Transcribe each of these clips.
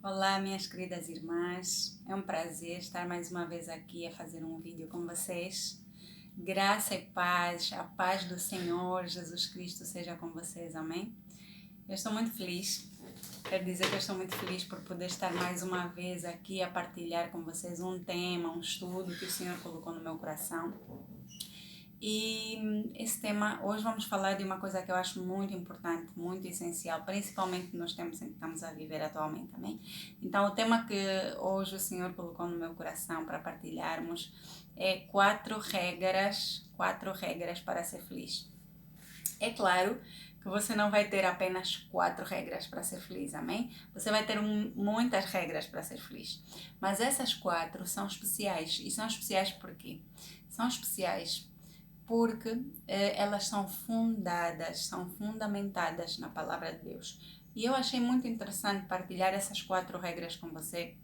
Olá, minhas queridas irmãs. É um prazer estar mais uma vez aqui a fazer um vídeo com vocês. Graça e paz, a paz do Senhor Jesus Cristo seja com vocês, amém? Eu estou muito feliz. Quero dizer que eu estou muito feliz por poder estar mais uma vez aqui a partilhar com vocês um tema, um estudo que o Senhor colocou no meu coração. E esse tema, hoje vamos falar de uma coisa que eu acho muito importante, muito essencial, principalmente nos tempos em que estamos a viver atualmente, amém? Então, o tema que hoje o Senhor colocou no meu coração para partilharmos é quatro regras para ser feliz. É claro que você não vai ter apenas 4 regras para ser feliz, amém? Você vai ter muitas regras para ser feliz. Mas essas 4 são especiais. E são especiais por quê? São especiais porque elas são fundadas, são fundamentadas na palavra de Deus. E eu achei muito interessante partilhar essas 4 regras com você,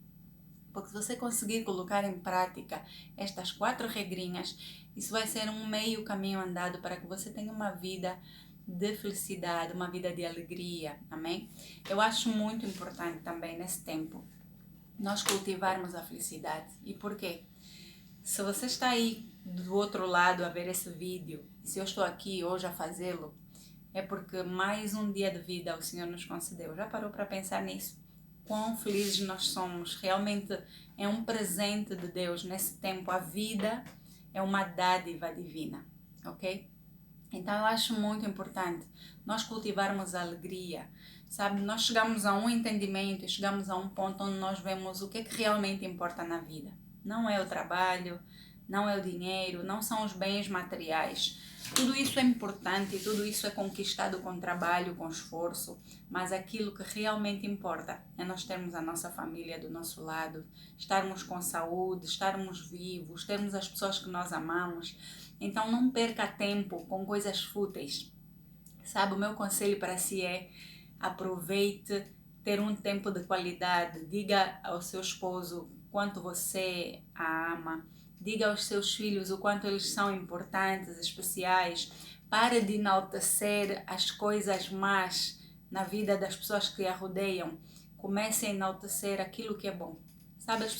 porque se você conseguir colocar em prática estas 4 regrinhas, isso vai ser um meio caminho andado para que você tenha uma vida de felicidade, uma vida de alegria, amém? Eu acho muito importante também nesse tempo nós cultivarmos a felicidade. E por quê? Se você está aí do outro lado a ver esse vídeo, e se eu estou aqui hoje a fazê-lo, é porque mais um dia de vida o Senhor nos concedeu. Já parou para pensar nisso? Quão felizes nós somos. Realmente é um presente de Deus nesse tempo. A vida é uma dádiva divina, ok? Então eu acho muito importante nós cultivarmos a alegria, sabe? Nós chegamos a um entendimento, chegamos a um ponto onde nós vemos o que é que realmente importa na vida. Não é o trabalho, não é o dinheiro, não são os bens materiais. Tudo isso é importante e tudo isso é conquistado com trabalho, com esforço, mas aquilo que realmente importa é nós termos a nossa família do nosso lado, estarmos com saúde, estarmos vivos, termos as pessoas que nós amamos. Então não perca tempo com coisas fúteis. Sabe, o meu conselho para si é: aproveite ter um tempo de qualidade. Diga ao seu esposo quanto você a ama. Diga aos seus filhos o quanto eles são importantes, especiais. Pare de enaltecer as coisas más na vida das pessoas que a rodeiam. Comece a enaltecer aquilo que é bom. Sabe, as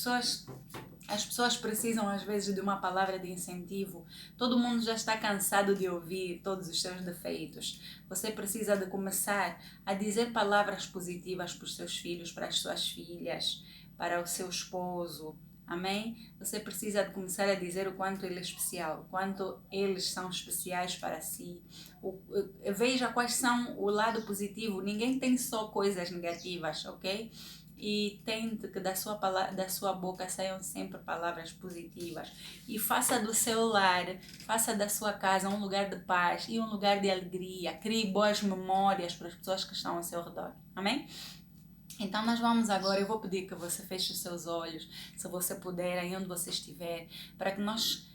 pessoas precisam às vezes de uma palavra de incentivo. Todo mundo já está cansado de ouvir todos os seus defeitos. Você precisa de começar a dizer palavras positivas para os seus filhos, para as suas filhas, para o seu esposo. Amém? Você precisa de começar a dizer o quanto ele é especial, o quanto eles são especiais para si. Veja quais são o lado positivo. Ninguém tem só coisas negativas, ok? E tente que da sua boca saiam sempre palavras positivas. E faça do seu lar, faça da sua casa um lugar de paz e um lugar de alegria. Crie boas memórias para as pessoas que estão ao seu redor. Amém? Então nós vamos agora, eu vou pedir que você feche os seus olhos, se você puder, aí onde você estiver, para que nós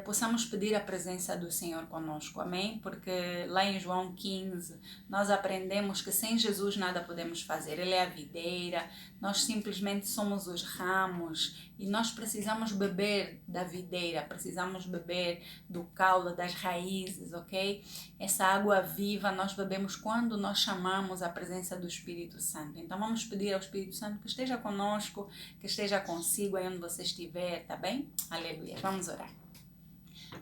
possamos pedir a presença do Senhor conosco, amém? Porque lá em João 15 nós aprendemos que sem Jesus nada podemos fazer. Ele é a videira, nós simplesmente somos os ramos e nós precisamos beber da videira, precisamos beber do caule, das raízes, ok? Essa água viva nós bebemos quando nós chamamos a presença do Espírito Santo. Então vamos pedir ao Espírito Santo que esteja conosco, que esteja consigo aí onde você estiver, tá bem? Aleluia. Vamos orar.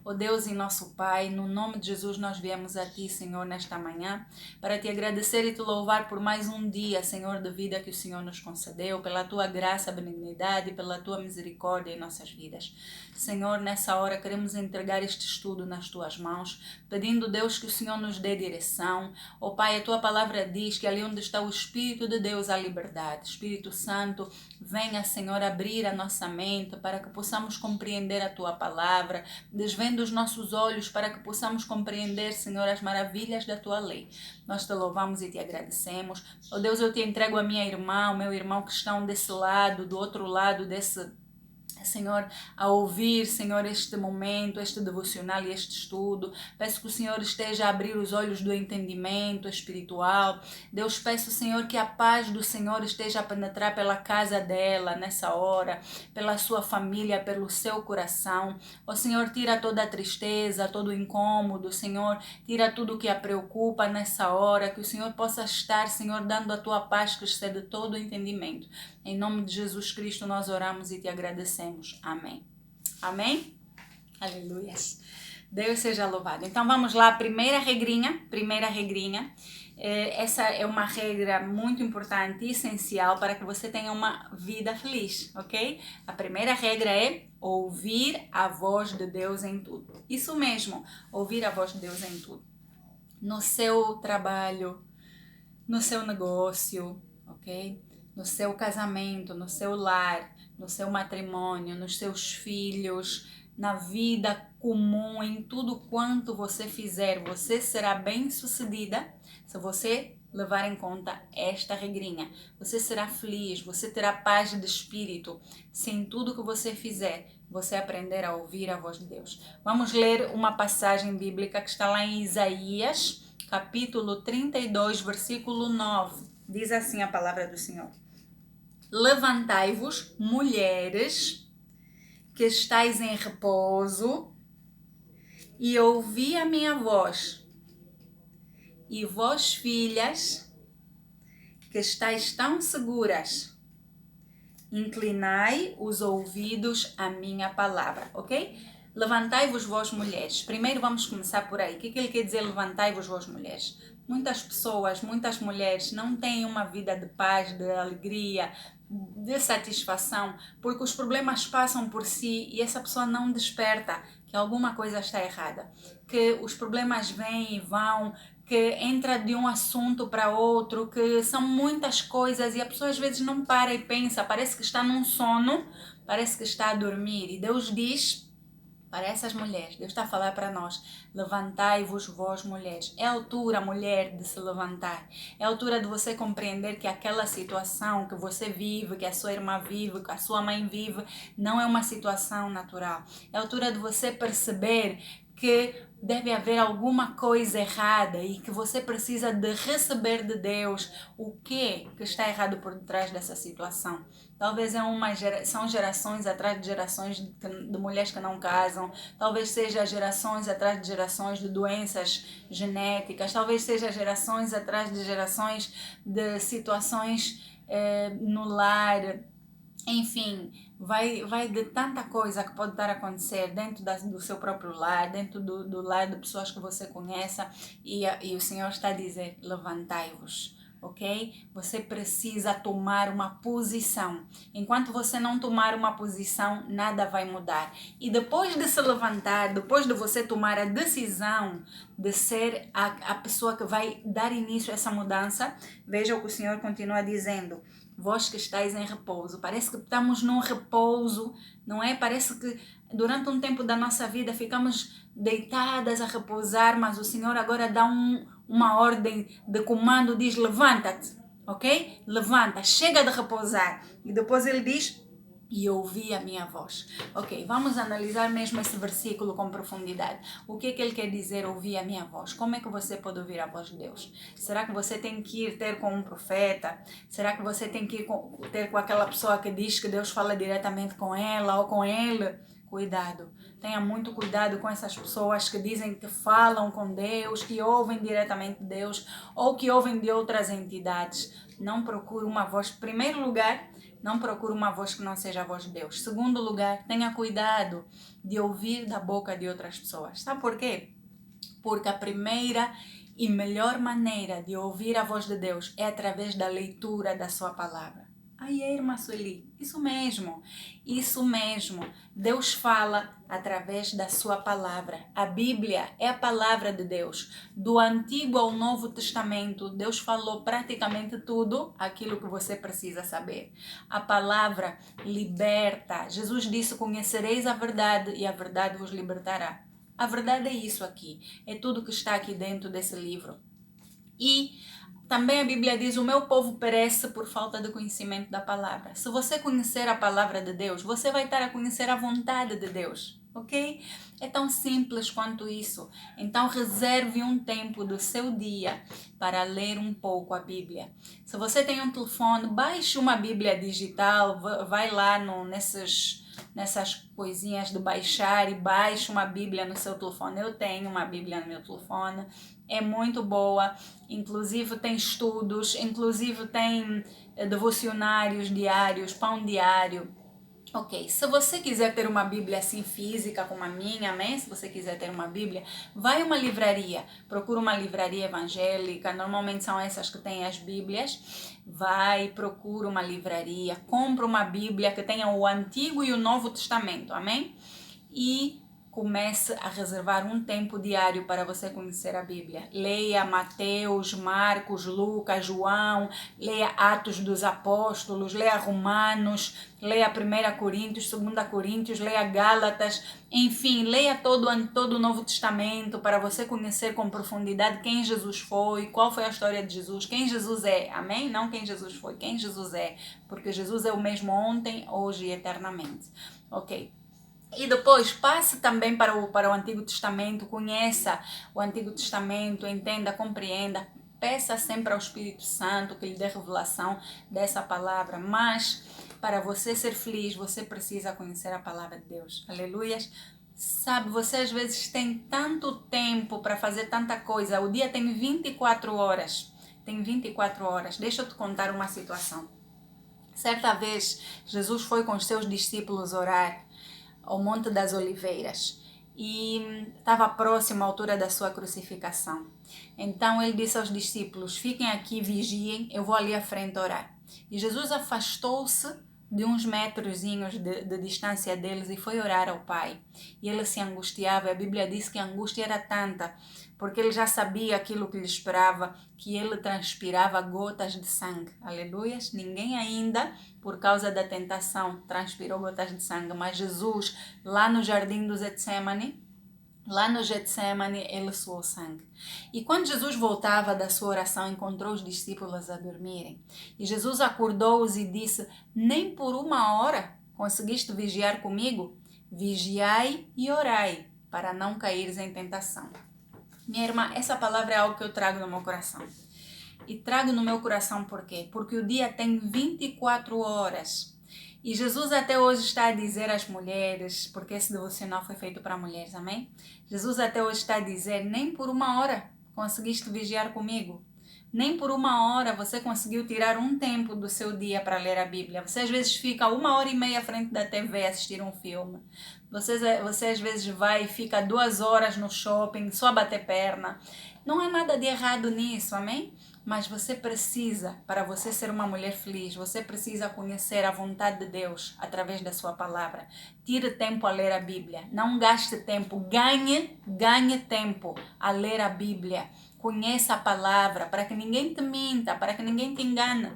Ó Deus e nosso Pai, no nome de Jesus nós viemos a Ti, Senhor, nesta manhã, para Te agradecer e Te louvar por mais um dia, Senhor, de vida que o Senhor nos concedeu, pela Tua graça, benignidade, pela Tua misericórdia em nossas vidas. Senhor, nessa hora queremos entregar este estudo nas Tuas mãos, pedindo, Deus, que o Senhor nos dê direção. Ó Pai, a Tua palavra diz que ali onde está o Espírito de Deus há liberdade. Espírito Santo, venha, Senhor, abrir a nossa mente para que possamos compreender a Tua palavra, desvenda os nossos olhos para que possamos compreender, Senhor, as maravilhas da Tua lei. Nós Te louvamos e Te agradecemos. Ó Deus, eu Te entrego a minha irmã, o meu irmão que estão desse lado, do outro lado desse Senhor, a ouvir, Senhor, este momento, este devocional e este estudo. Peço que o Senhor esteja a abrir os olhos do entendimento espiritual. Deus, peço, Senhor, que a paz do Senhor esteja a penetrar pela casa dela nessa hora, pela sua família, pelo seu coração. Ó Senhor, tira toda a tristeza, todo o incômodo, Senhor, tira tudo que a preocupa nessa hora, que o Senhor possa estar, Senhor, dando a tua paz que excede todo o entendimento. Em nome de Jesus Cristo nós oramos e te agradecemos. Amém. Amém? Aleluia. Deus seja louvado. Então vamos lá, primeira regrinha. Essa é uma regra muito importante e essencial para que você tenha uma vida feliz, ok? A primeira regra é ouvir a voz de Deus em tudo. Isso mesmo, ouvir a voz de Deus em tudo. No seu trabalho, no seu negócio, ok? No seu casamento, no seu lar, no seu matrimônio, nos seus filhos, na vida comum, em tudo quanto você fizer, você será bem-sucedida se você levar em conta esta regrinha. Você será feliz, você terá paz de espírito se em tudo que você fizer você aprender a ouvir a voz de Deus. Vamos ler uma passagem bíblica que está lá em Isaías, capítulo 32, versículo 9. Diz assim a palavra do Senhor: levantai-vos, mulheres, que estáis em repouso, e ouvi a minha voz. E vós, filhas, que estáis tão seguras, inclinai os ouvidos à minha palavra, ok? Levantai-vos, vós, mulheres. Primeiro vamos começar por aí. O que ele quer dizer levantai-vos, vós, mulheres? Muitas pessoas, muitas mulheres não têm uma vida de paz, de alegria, de satisfação, porque os problemas passam por si e essa pessoa não desperta que alguma coisa está errada, que os problemas vêm e vão, que entra de um assunto para outro, que são muitas coisas e a pessoa às vezes não para e pensa, parece que está num sono, parece que está a dormir. E Deus diz para essas mulheres, Deus está a falar para nós: levantai-vos, vós, mulheres. É a altura, mulher, de se levantar. É a altura de você compreender que aquela situação que você vive, que a sua irmã vive, que a sua mãe vive, não é uma situação natural. É a altura de você perceber que deve haver alguma coisa errada e que você precisa de receber de Deus o que está errado por detrás dessa situação. Talvez são gerações atrás de gerações de mulheres que não casam, talvez seja gerações atrás de gerações de doenças genéticas, talvez seja gerações atrás de gerações de situações no lar. Enfim, vai de tanta coisa que pode estar a acontecer dentro do seu próprio lar, dentro do lar de pessoas que você conheça, e o Senhor está a dizer: levantai-vos, ok? Você precisa tomar uma posição. Enquanto você não tomar uma posição, nada vai mudar. E depois de se levantar, depois de você tomar a decisão de ser a pessoa que vai dar início a essa mudança, veja o que o Senhor continua dizendo: vós que estáis em repouso. Parece que estamos num repouso, não é? Parece que durante um tempo da nossa vida ficamos deitadas a repousar, mas o Senhor agora dá uma ordem de comando, diz: levanta-te, ok? Levanta, chega de repousar. E depois ele diz: e ouvi a minha voz. Ok, vamos analisar mesmo esse versículo com profundidade. O que ele quer dizer, ouvir a minha voz? Como é que você pode ouvir a voz de Deus? Será que você tem que ir ter com um profeta? Será que você tem que ir ter com aquela pessoa que diz que Deus fala diretamente com ela ou com ele? Cuidado, tenha muito cuidado com essas pessoas que dizem que falam com Deus, que ouvem diretamente de Deus ou que ouvem de outras entidades. Não procure uma voz, em primeiro lugar, não procure uma voz que não seja a voz de Deus. Segundo lugar, tenha cuidado de ouvir da boca de outras pessoas. Sabe por quê? Porque a primeira e melhor maneira de ouvir a voz de Deus é através da leitura da sua palavra. Aí, irmã Sueli, isso mesmo. Deus fala através da sua palavra. A Bíblia é a palavra de Deus. Do Antigo ao Novo Testamento, Deus falou praticamente tudo aquilo que você precisa saber. A palavra liberta. Jesus disse: conhecereis a verdade e a verdade vos libertará. A verdade é isso aqui. É tudo que está aqui dentro desse livro. E Também a Bíblia diz: o meu povo perece por falta de conhecimento da palavra. Se você conhecer a palavra de Deus, você vai estar a conhecer a vontade de Deus, ok? É tão simples quanto isso. Então reserve um tempo do seu dia para ler um pouco a Bíblia. Se você tem um telefone, baixe uma Bíblia digital, vai lá nessas coisinhas de baixar e baixe uma Bíblia no seu telefone. Eu tenho uma Bíblia no meu telefone, é muito boa, inclusive tem estudos, inclusive tem devocionários diários, pão diário. Ok, se você quiser ter uma Bíblia assim física como a minha, amém? Se você quiser ter uma Bíblia, vai a uma livraria, procura uma livraria evangélica, normalmente são essas que têm as Bíblias. Vai, procura uma livraria, compra uma Bíblia que tenha o Antigo e o Novo Testamento, amém? E comece a reservar um tempo diário para você conhecer a Bíblia. Leia Mateus, Marcos, Lucas, João, leia Atos dos Apóstolos, leia Romanos, leia 1 Coríntios, 2 Coríntios, leia Gálatas, enfim, leia todo o Novo Testamento para você conhecer com profundidade quem Jesus foi, qual foi a história de Jesus, quem Jesus é, amém? Não quem Jesus foi, quem Jesus é, porque Jesus é o mesmo ontem, hoje e eternamente, ok? E depois passe também para o Antigo Testamento, conheça o Antigo Testamento, entenda, compreenda, peça sempre ao Espírito Santo que lhe dê revelação dessa palavra, mas para você ser feliz, você precisa conhecer a palavra de Deus, aleluias. Sabe, você às vezes tem tanto tempo para fazer tanta coisa, o dia tem 24 horas, deixa eu te contar uma situação. Certa vez, Jesus foi com os seus discípulos orar ao Monte das Oliveiras e estava próximo à altura da sua crucificação. Então ele disse aos discípulos: fiquem aqui, vigiem, eu vou ali à frente orar. E Jesus afastou-se de uns metrozinhos de distância deles e foi orar ao Pai. E ele se angustiava, a Bíblia diz que a angústia era tanta, porque ele já sabia aquilo que lhe esperava, que ele transpirava gotas de sangue. Aleluias! Ninguém ainda, por causa da tentação, transpirou gotas de sangue, mas Jesus, lá no jardim do Getsemane, ele suou sangue. E quando Jesus voltava da sua oração, encontrou os discípulos a dormirem. E Jesus acordou-os e disse: nem por uma hora conseguiste vigiar comigo? Vigiai e orai, para não caíres em tentação. Minha irmã, essa palavra é algo que eu trago no meu coração. E trago no meu coração por quê? Porque o dia tem 24 horas. E Jesus até hoje está a dizer às mulheres, porque esse devocional foi feito para mulheres, amém? Jesus até hoje está a dizer: nem por uma hora conseguiste vigiar comigo. Nem por uma hora você conseguiu tirar um tempo do seu dia para ler a Bíblia. Você às vezes fica 1h30 à frente da TV a assistir um filme. Você às vezes vai e fica 2 horas no shopping só a bater perna. Não há nada de errado nisso, amém? Mas você precisa, para você ser uma mulher feliz, você precisa conhecer a vontade de Deus através da sua palavra. Tire tempo a ler a Bíblia. Não gaste tempo, ganhe tempo a ler a Bíblia. Conheça a palavra, para que ninguém te minta, para que ninguém te engane.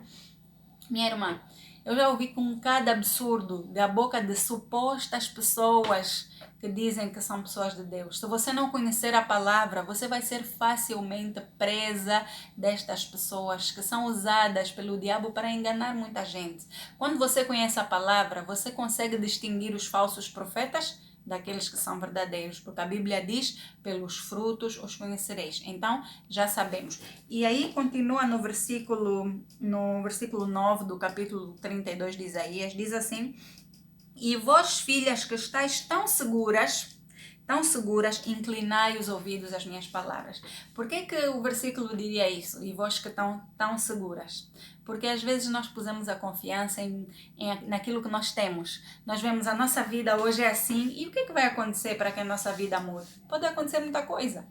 Minha irmã, eu já ouvi com cada absurdo da boca de supostas pessoas que dizem que são pessoas de Deus. Se você não conhecer a palavra, você vai ser facilmente presa destas pessoas que são usadas pelo diabo para enganar muita gente. Quando você conhece a palavra, você consegue distinguir os falsos profetas daqueles que são verdadeiros, porque a Bíblia diz: pelos frutos os conhecereis. Então, já sabemos. E aí continua no versículo 9 do capítulo 32 de Isaías, diz assim: e vós, filhas, que estáis tão seguras, inclinai os ouvidos às minhas palavras. Por que o versículo diria isso? E vós que estão tão seguras? Porque às vezes nós pusemos a confiança naquilo que nós temos. Nós vemos a nossa vida hoje é assim, e o que vai acontecer para que a nossa vida mude? Pode acontecer muita coisa.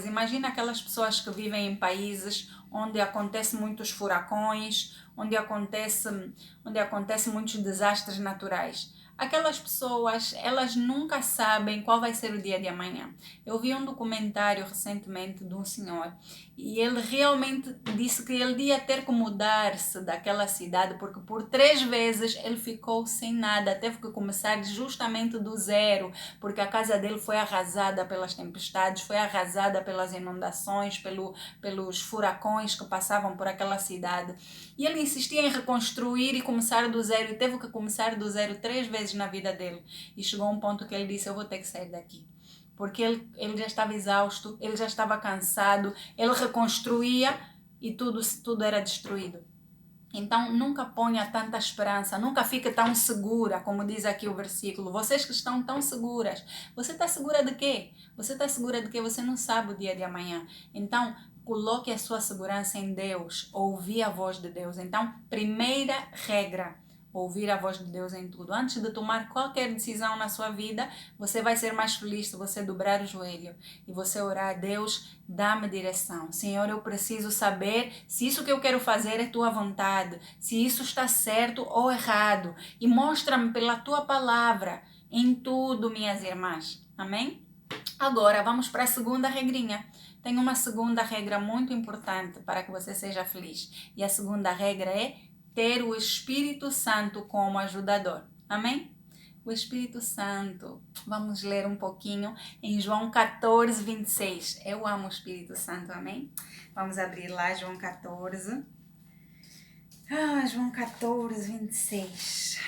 Imagina aquelas pessoas que vivem em países onde acontecem muitos furacões, onde acontecem muitos desastres naturais. aquelas pessoas, elas nunca sabem qual vai ser o dia de amanhã. Eu vi um documentário recentemente de um senhor e ele realmente disse que ele ia ter que mudar-se daquela cidade porque por 3 vezes ele ficou sem nada, teve que começar justamente do zero, porque a casa dele foi arrasada pelas tempestades, foi arrasada pelas inundações, pelos furacões que passavam por aquela cidade. E ele insistia em reconstruir e começar do zero, e teve que começar do zero 3 vezes na vida dele. E chegou a um ponto que ele disse, eu vou ter que sair daqui. Porque ele já estava exausto, ele já estava cansado, ele reconstruía e tudo era destruído. Então, nunca ponha tanta esperança, nunca fique tão segura, como diz aqui o versículo. Vocês que estão tão seguras, você está segura de quê? Você está segura de que você não sabe o dia de amanhã. Então, coloque a sua segurança em Deus, ouvir a voz de Deus. Então, primeira regra, ouvir a voz de Deus em tudo. Antes de tomar qualquer decisão na sua vida, você vai ser mais feliz se você dobrar o joelho e você orar a Deus, dá-me direção. Senhor, eu preciso saber se isso que eu quero fazer é tua vontade, se isso está certo ou errado. E mostra-me pela tua palavra em tudo, minhas irmãs. Amém? Agora, vamos para a segunda regrinha. Tem uma segunda regra muito importante para que você seja feliz. E a segunda regra é ter o Espírito Santo como ajudador. Amém? O Espírito Santo. Vamos ler um pouquinho em João 14, 26. Eu amo o Espírito Santo, amém? Vamos abrir lá, João 14. João 14, 26.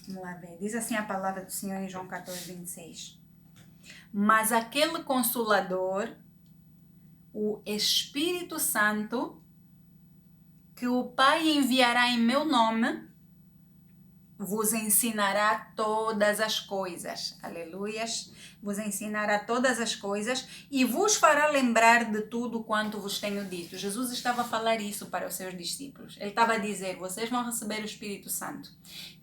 Vamos lá ver. Diz assim a palavra do Senhor em João 14, 26. Mas aquele Consolador, o Espírito Santo, que o Pai enviará em meu nome, vos ensinará todas as coisas. Aleluias. Vos ensinará todas as coisas e vos fará lembrar de tudo quanto vos tenho dito. Jesus estava a falar isso para os seus discípulos. Ele estava a dizer, vocês vão receber o Espírito Santo.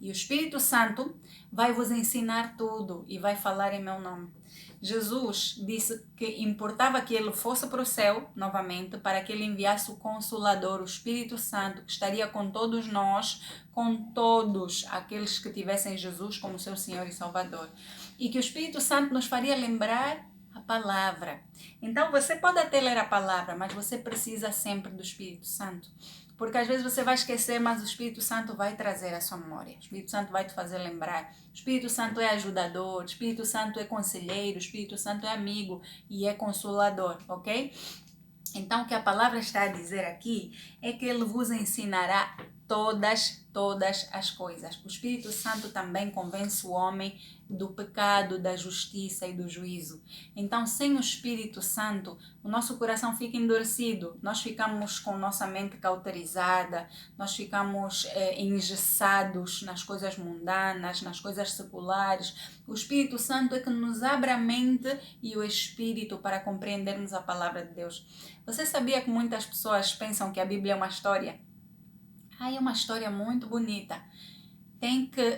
E o Espírito Santo vai vos ensinar tudo e vai falar em meu nome. Jesus disse que importava que ele fosse para o céu novamente para que ele enviasse o Consolador, o Espírito Santo, que estaria com todos nós, com todos aqueles que tivessem Jesus como seu Senhor e Salvador. E que o Espírito Santo nos faria lembrar a palavra. Então você pode até ler a palavra, mas você precisa sempre do Espírito Santo. Porque às vezes você vai esquecer, mas o Espírito Santo vai trazer a sua memória. O Espírito Santo vai te fazer lembrar. O Espírito Santo é ajudador, o Espírito Santo é conselheiro, o Espírito Santo é amigo e é consolador, ok? Então, o que a palavra está a dizer aqui é que ele vos ensinará todas as coisas. O Espírito Santo também convence o homem do pecado, da justiça e do juízo. Então, sem o Espírito Santo, o nosso coração fica endurecido, nós ficamos com nossa mente cauterizada, nós ficamos engessados nas coisas mundanas, nas coisas seculares. O Espírito Santo é que nos abre a mente e o Espírito para compreendermos a palavra de Deus. Você sabia que muitas pessoas pensam que a Bíblia é uma história? É uma história muito bonita.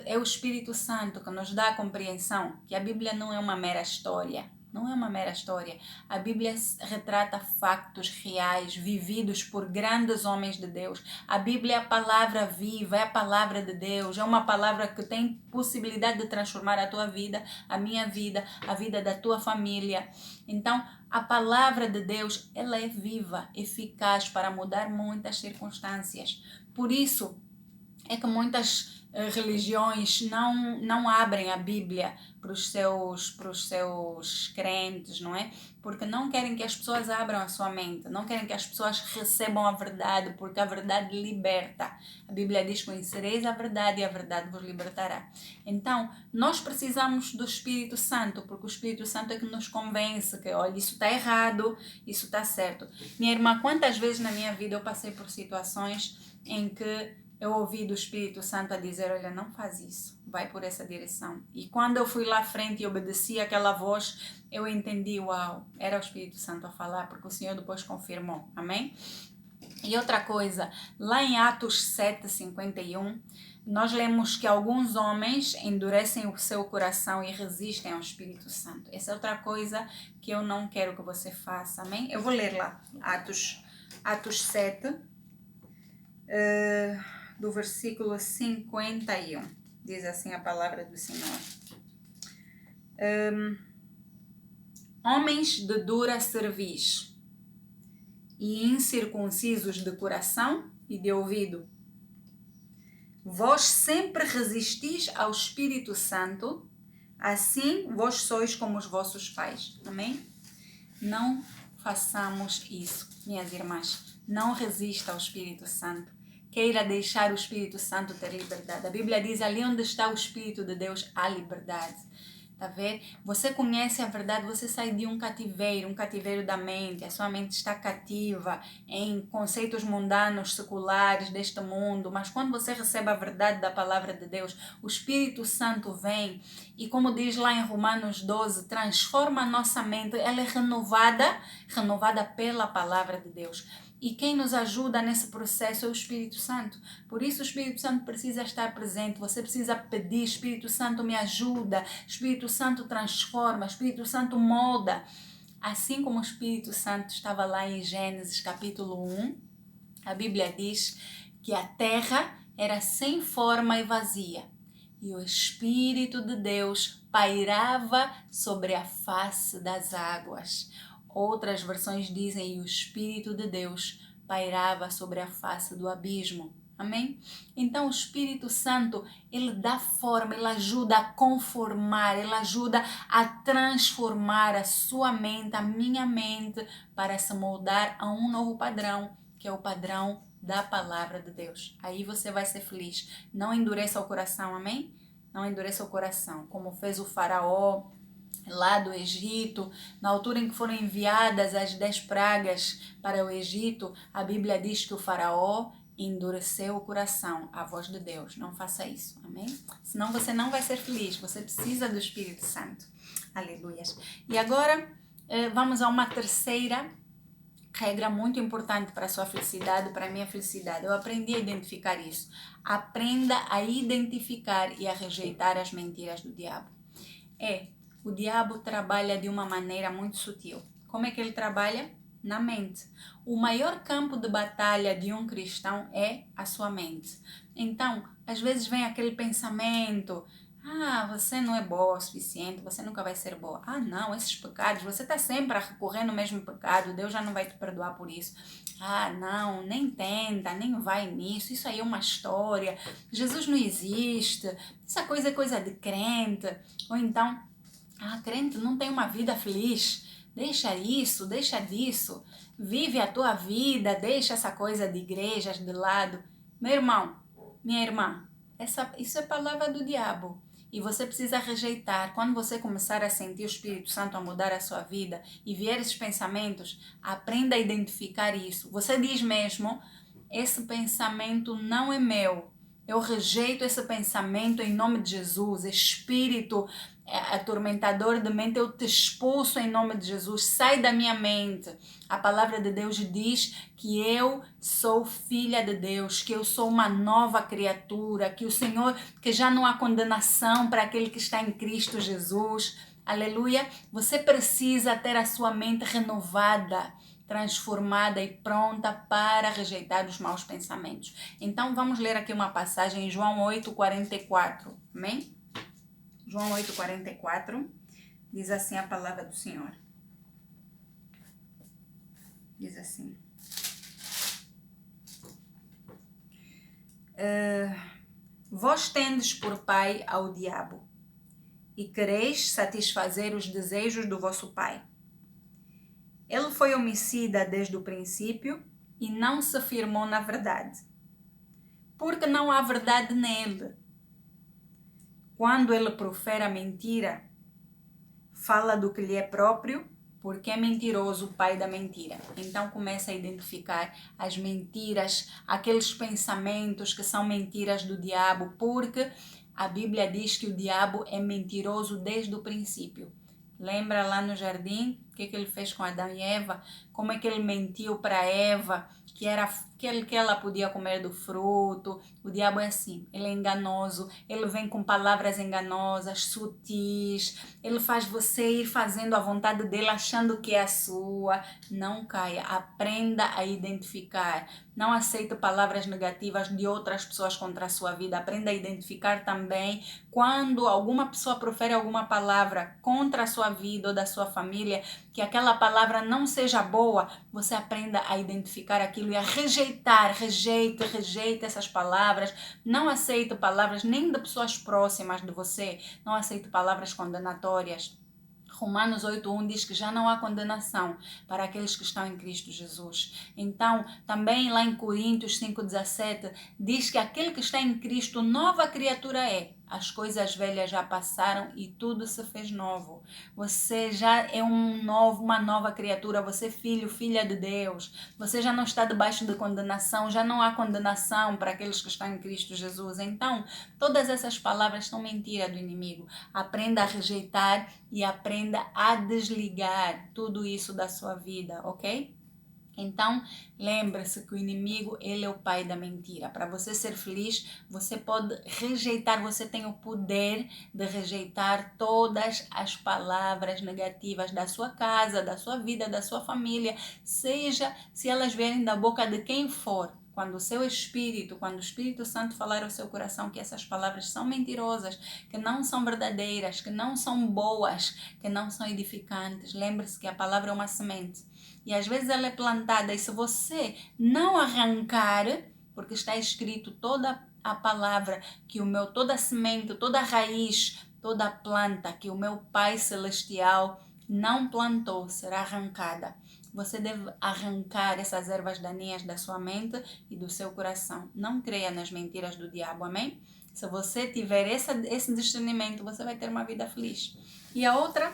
É o Espírito Santo que nos dá a compreensão que a Bíblia não é uma mera história. Não é uma mera história. A Bíblia retrata factos reais, vividos por grandes homens de Deus. A Bíblia é a palavra viva, é a palavra de Deus. É uma palavra que tem possibilidade de transformar a tua vida, a minha vida, a vida da tua família. Então, a palavra de Deus, ela é viva, eficaz para mudar muitas circunstâncias. Por isso é que muitas religiões não abrem a Bíblia para os seus crentes, não é? Porque não querem que as pessoas abram a sua mente, não querem que as pessoas recebam a verdade, porque a verdade liberta. A Bíblia diz: conhecereis a verdade e a verdade vos libertará. Então, nós precisamos do Espírito Santo, porque o Espírito Santo é que nos convence que, olha, isso está errado, isso está certo. Minha irmã, quantas vezes na minha vida eu passei por situações em que eu ouvi do Espírito Santo a dizer, olha, não faz isso, vai por essa direção. E quando eu fui lá à frente e obedeci aquela voz, eu entendi, uau, era o Espírito Santo a falar, porque o Senhor depois confirmou, amém? E outra coisa, lá em Atos 7:51, nós lemos que alguns homens endurecem o seu coração e resistem ao Espírito Santo. Essa é outra coisa que eu não quero que você faça, amém? Eu vou ler lá, Atos 7, do versículo 51. Diz assim a palavra do Senhor. Homens de dura cerviz e incircuncisos de coração e de ouvido, vós sempre resistis ao Espírito Santo, assim vós sois como os vossos pais. Amém? Não façamos isso, minhas irmãs. Não resista ao Espírito Santo. Queira deixar o Espírito Santo ter liberdade. A Bíblia diz, ali onde está o Espírito de Deus, há liberdade. Tá vendo? Você conhece a verdade, você sai de um cativeiro da mente. A sua mente está cativa em conceitos mundanos, seculares deste mundo. Mas quando você recebe a verdade da palavra de Deus, o Espírito Santo vem e, como diz lá em Romanos 12, transforma a nossa mente. Ela é renovada pela palavra de Deus. E quem nos ajuda nesse processo é o Espírito Santo. Por isso o Espírito Santo precisa estar presente. Você precisa pedir, Espírito Santo me ajuda, Espírito Santo transforma, Espírito Santo molda. Assim como o Espírito Santo estava lá em Gênesis capítulo 1, a Bíblia diz que a terra era sem forma e vazia. E o Espírito de Deus pairava sobre a face das águas. Outras versões dizem que o Espírito de Deus pairava sobre a face do abismo. Amém? Então o Espírito Santo, ele dá forma, ele ajuda a conformar, ele ajuda a transformar a sua mente, a minha mente, para se moldar a um novo padrão, que é o padrão da palavra de Deus. Aí você vai ser feliz. Não endureça o coração, amém? Não endureça o coração, como fez o faraó lá do Egito. Na altura em que foram enviadas as 10 pragas para o Egito, a Bíblia diz que o faraó endureceu o coração à voz de Deus. Não faça isso, amém? Senão você não vai ser feliz, você precisa do Espírito Santo. Aleluias. E agora vamos a uma terceira regra muito importante para a sua felicidade, para a minha felicidade. Eu aprendi a identificar isso. Aprenda a identificar e a rejeitar as mentiras do diabo. O diabo trabalha de uma maneira muito sutil. Como é que ele trabalha? Na mente. O maior campo de batalha de um cristão é a sua mente. Então, às vezes vem aquele pensamento: você não é boa o suficiente, você nunca vai ser boa. Não, esses pecados, você está sempre a recorrer no mesmo pecado, Deus já não vai te perdoar por isso. Não, nem tenta, nem vai nisso, isso aí é uma história, Jesus não existe, essa coisa é coisa de crente. Ou então, crente não tem uma vida feliz, deixa isso, deixa disso, vive a tua vida, deixa essa coisa de igrejas de lado. Meu irmão, minha irmã, isso é palavra do diabo. E você precisa rejeitar. Quando você começar a sentir o Espírito Santo a mudar a sua vida e vier esses pensamentos, aprenda a identificar isso. Você diz mesmo: esse pensamento não é meu. Eu rejeito esse pensamento em nome de Jesus. Espírito atormentador de mente, eu te expulso em nome de Jesus. Sai da minha mente. A palavra de Deus diz que eu sou filha de Deus, que eu sou uma nova criatura, que o Senhor, que já não há condenação para aquele que está em Cristo Jesus. Aleluia. Você precisa ter a sua mente renovada, transformada e pronta para rejeitar os maus pensamentos. Então vamos ler aqui uma passagem em João 8:44. Amém? João 8:44 diz assim a palavra do Senhor. Diz assim: vós tendes por pai ao diabo e quereis satisfazer os desejos do vosso pai. Ele foi homicida desde o princípio e não se firmou na verdade, porque não há verdade nele. Quando ele profere a mentira, fala do que lhe é próprio, porque é mentiroso o pai da mentira. Então começa a identificar as mentiras, aqueles pensamentos que são mentiras do diabo, porque a Bíblia diz que o diabo é mentiroso desde o princípio. Lembra lá no jardim que ele fez com Adão e Eva, como é que ele mentiu para Eva, que ela podia comer do fruto. O diabo é assim, ele é enganoso, ele vem com palavras enganosas, sutis, ele faz você ir fazendo a vontade dele achando que é a sua. Não caia, aprenda a identificar. Não aceite palavras negativas de outras pessoas contra a sua vida. Aprenda a identificar também quando alguma pessoa profere alguma palavra contra a sua vida ou da sua família, que aquela palavra não seja boa. Você aprenda a identificar aquilo e a rejeitar. Rejeite essas palavras. Não aceite palavras nem de pessoas próximas de você. Não aceite palavras condenatórias. Romanos 8:1 diz que já não há condenação para aqueles que estão em Cristo Jesus. Então, também lá em Coríntios 5:17 diz que aquele que está em Cristo, nova criatura é. As coisas velhas já passaram e tudo se fez novo. Você já é uma nova criatura. Você é filho, filha de Deus. Você já não está debaixo de condenação. Já não há condenação para aqueles que estão em Cristo Jesus. Então, todas essas palavras são mentira do inimigo. Aprenda a rejeitar e aprenda a desligar tudo isso da sua vida, ok? Então, lembre-se que o inimigo, ele é o pai da mentira. Para você ser feliz, você pode rejeitar, você tem o poder de rejeitar todas as palavras negativas da sua casa, da sua vida, da sua família, seja se elas vierem da boca de quem for. Quando o Espírito Santo falar ao seu coração que essas palavras são mentirosas, que não são verdadeiras, que não são boas, que não são edificantes, lembre-se que a palavra é uma semente. E às vezes ela é plantada, e se você não arrancar, porque está escrito toda a palavra, que toda a semente, toda a raiz, toda a planta que o meu Pai Celestial não plantou será arrancada. Você deve arrancar essas ervas daninhas da sua mente e do seu coração. Não creia nas mentiras do diabo, amém? Se você tiver esse discernimento, você vai ter uma vida feliz. E a outra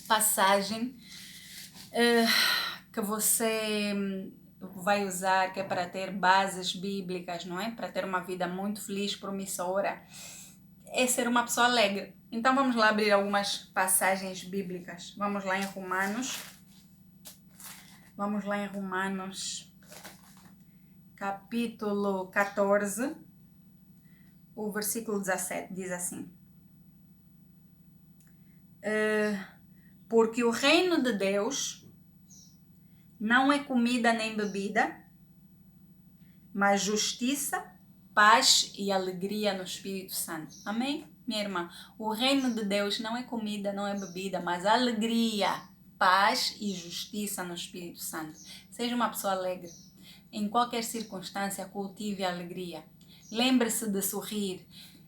passagem que você vai usar, que é para ter bases bíblicas, não é? Para ter uma vida muito feliz, promissora, é ser uma pessoa alegre. Então vamos lá abrir algumas passagens bíblicas. Vamos lá em Romanos, capítulo 14, o versículo 17, diz assim: porque o reino de Deus não é comida nem bebida, mas justiça, paz e alegria no Espírito Santo. Amém, minha irmã? O reino de Deus não é comida, não é bebida, mas alegria, paz e justiça no Espírito Santo. Seja uma pessoa alegre. Em qualquer circunstância, cultive a alegria. Lembre-se de sorrir.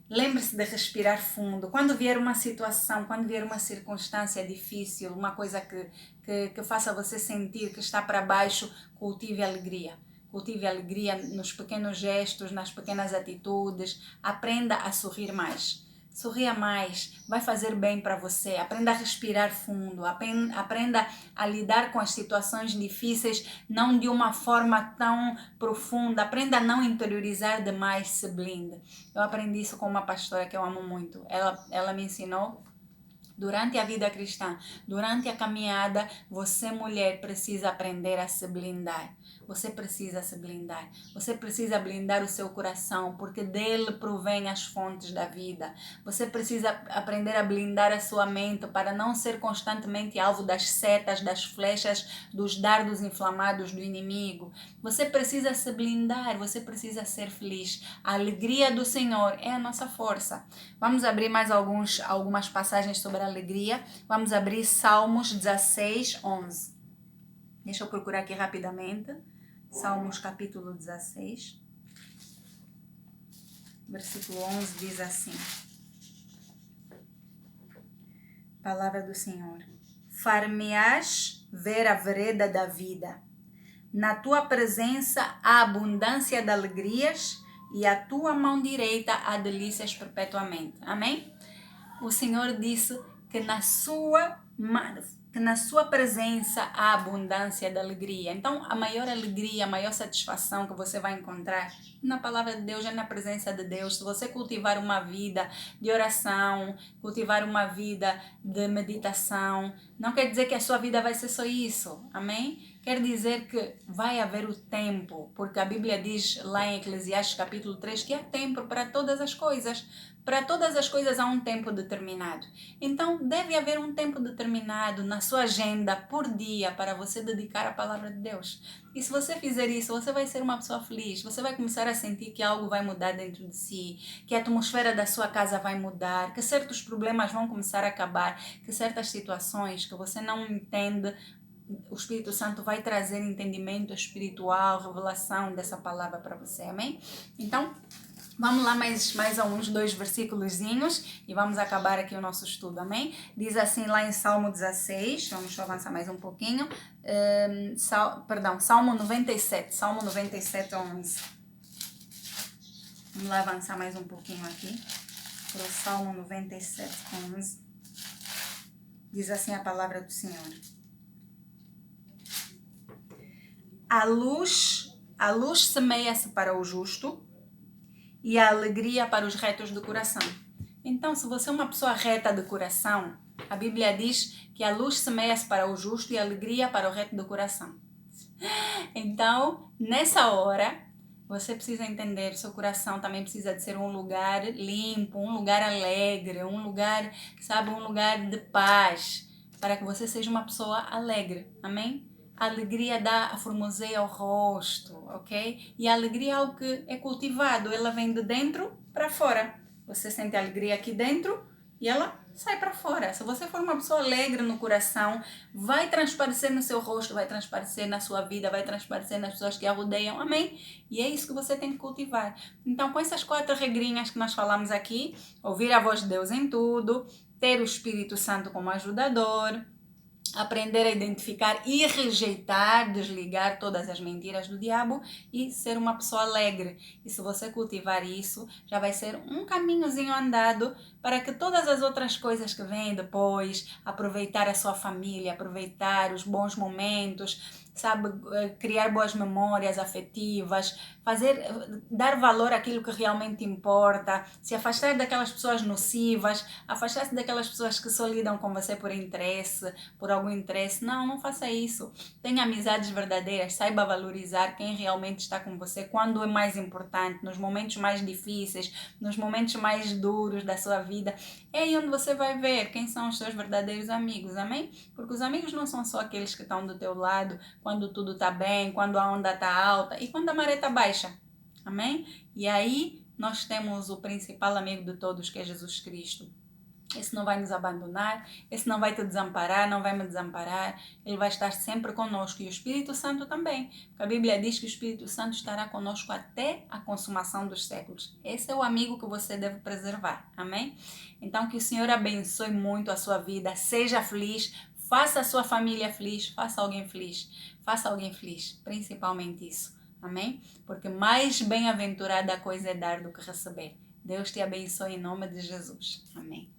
Lembre-se de respirar fundo. Quando vier uma situação, quando vier uma circunstância difícil, uma coisa que faça você sentir que está para baixo, cultive a alegria. Cultive a alegria nos pequenos gestos, nas pequenas atitudes. Aprenda a sorrir mais. Sorria mais, vai fazer bem para você. Aprenda a respirar fundo, aprenda a lidar com as situações difíceis, não de uma forma tão profunda. Aprenda a não interiorizar demais, se blinde. Eu aprendi isso com uma pastora que eu amo muito. Ela me ensinou. Durante a vida cristã, durante a caminhada, você, mulher, precisa aprender a se blindar. Você precisa se blindar. Você precisa blindar o seu coração, porque dele provém as fontes da vida. Você precisa aprender a blindar a sua mente para não ser constantemente alvo das setas, das flechas, dos dardos inflamados do inimigo. Você precisa se blindar, você precisa ser feliz. A alegria do Senhor é a nossa força. Vamos abrir mais algumas passagens sobre a alegria. Vamos abrir Salmos 16:11. Deixa eu procurar aqui rapidamente. Salmos capítulo 16, versículo 11 diz assim: Palavra do Senhor. Far-me-ás ver a vereda da vida. Na tua presença há abundância de alegrias e a tua mão direita há delícias perpetuamente. Amém? O Senhor disse que que na sua presença há abundância de alegria. Então, a maior alegria, a maior satisfação que você vai encontrar na palavra de Deus, é na presença de Deus. Se você cultivar uma vida de oração, cultivar uma vida de meditação, não quer dizer que a sua vida vai ser só isso, amém? Quer dizer que vai haver o tempo, porque a Bíblia diz lá em Eclesiastes capítulo 3 que há tempo para todas as coisas. Para todas as coisas há um tempo determinado. Então, deve haver um tempo determinado na sua agenda por dia para você dedicar à palavra de Deus. E se você fizer isso, você vai ser uma pessoa feliz. Você vai começar a sentir que algo vai mudar dentro de si, que a atmosfera da sua casa vai mudar, que certos problemas vão começar a acabar, que certas situações que você não entende, o Espírito Santo vai trazer entendimento espiritual, revelação dessa palavra para você, amém? Então, vamos lá mais a uns 2 versículozinhos e vamos acabar aqui o nosso estudo, amém? Diz assim lá em Salmo 16, vamos só avançar mais um pouquinho, Salmo 97, 11. Vamos lá avançar mais um pouquinho aqui, para o Salmo 97, 11. Diz assim a palavra do Senhor. A luz semeia-se para o justo e a alegria para os retos do coração. Então, se você é uma pessoa reta de coração, a Bíblia diz que a luz semeia-se para o justo e a alegria para o reto do coração. Então, nessa hora, você precisa entender, seu coração também precisa de ser um lugar limpo, um lugar alegre, um lugar, sabe, um lugar de paz, para que você seja uma pessoa alegre, amém? A alegria dá a formoseia ao rosto, ok? E a alegria é algo que é cultivado, ela vem de dentro para fora. Você sente a alegria aqui dentro e ela sai para fora. Se você for uma pessoa alegre no coração, vai transparecer no seu rosto, vai transparecer na sua vida, vai transparecer nas pessoas que a rodeiam, amém? E é isso que você tem que cultivar. Então, com essas 4 regrinhas que nós falamos aqui, ouvir a voz de Deus em tudo, ter o Espírito Santo como ajudador, aprender a identificar e rejeitar, desligar todas as mentiras do diabo e ser uma pessoa alegre. E se você cultivar isso, já vai ser um caminhozinho andado para que todas as outras coisas que vêm depois, aproveitar a sua família, aproveitar os bons momentos, sabe, criar boas memórias afetivas, dar valor àquilo que realmente importa, se afastar daquelas pessoas nocivas, afastar-se daquelas pessoas que só lidam com você por interesse, por algum interesse. Não faça isso. Tenha amizades verdadeiras, saiba valorizar quem realmente está com você quando é mais importante, nos momentos mais difíceis, nos momentos mais duros da sua vida. É aí onde você vai ver quem são os seus verdadeiros amigos, amém? Porque os amigos não são só aqueles que estão do teu lado quando tudo está bem, quando a onda está alta e quando a maré está baixa, amém? E aí nós temos o principal amigo de todos, que é Jesus Cristo. Esse não vai nos abandonar, esse não vai te desamparar, não vai me desamparar, ele vai estar sempre conosco, e o Espírito Santo também, porque a Bíblia diz que o Espírito Santo estará conosco até a consumação dos séculos. Esse é o amigo que você deve preservar, amém? Então que o Senhor abençoe muito a sua vida, seja feliz, faça a sua família feliz, faça alguém feliz, principalmente isso, amém? Porque mais bem-aventurada a coisa é dar do que receber. Deus te abençoe em nome de Jesus, amém.